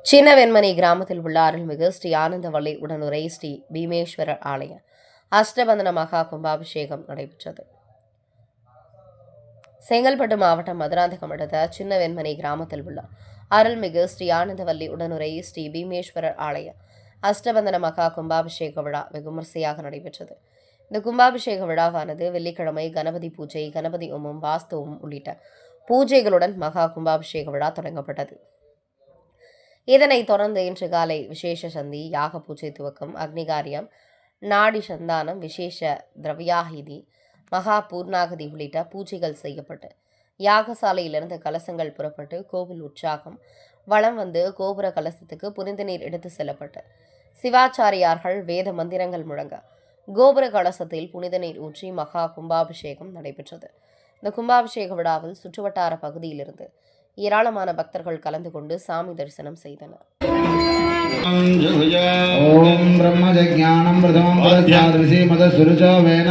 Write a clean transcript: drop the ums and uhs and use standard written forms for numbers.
சின்னவெண்மணி கிராமத்தில் உள்ள அருள்மிகு ஸ்ரீ ஆனந்தவள்ளி உடனுரை ஸ்ரீ பீமேஸ்வரர் ஆலய அஷ்டபந்தன மகா கும்பாபிஷேகம் நடைபெற்றது. செங்கல்பட்டு மாவட்டம் மதுராந்தகம் அடுத்த சின்னவெண்மணி கிராமத்தில் உள்ள அருள்மிகு ஸ்ரீ ஆனந்தவள்ளி உடனுரை ஸ்ரீ பீமேஸ்வரர் ஆலய அஷ்டபந்தன மகா கும்பாபிஷேக விழா வெகுமரிசையாக நடைபெற்றது. இந்த கும்பாபிஷேக விழாவானது வெள்ளிக்கிழமை கணபதி பூஜை, கணபதி ஹோமம், வாஸ்துவம் உள்ளிட்ட பூஜைகளுடன் மகா கும்பாபிஷேக விழா தொடங்கப்பட்டது. இதனைத் தொடர்ந்து இன்று காலை விசேஷ சந்தி, யாக பூஜை துவக்கம், அக்னிகாரியம், நாடி சந்தானம், விசேஷ திரவியாகிதி, மகா பூர்ணாகதி உள்ளிட்ட பூஜைகள் செய்யப்பட்டு யாகசாலையிலிருந்து கலசங்கள் புறப்பட்டு கோவில் உற்சாகம் வலம் வந்து கோபுர கலசத்துக்கு புனித நீர் எடுத்து செல்லப்பட்டு சிவாச்சாரியார்கள் வேத மந்திரங்கள் முழங்க கோபுர கலசத்தில் புனித நீர் ஊற்றி மகா கும்பாபிஷேகம் நடைபெற்றது. இந்த கும்பாபிஷேக விழாவில் சுற்றுவட்டார பகுதியிலிருந்து ஏராளமான பக்தர்கள் கலந்து கொண்டு சாமி தரிசனம் செய்தனர். ஓம் பிரம்ம ஜஞானம் பிரதமம் பிரத்யாத்ரிசி மத சுருச்சோ வேன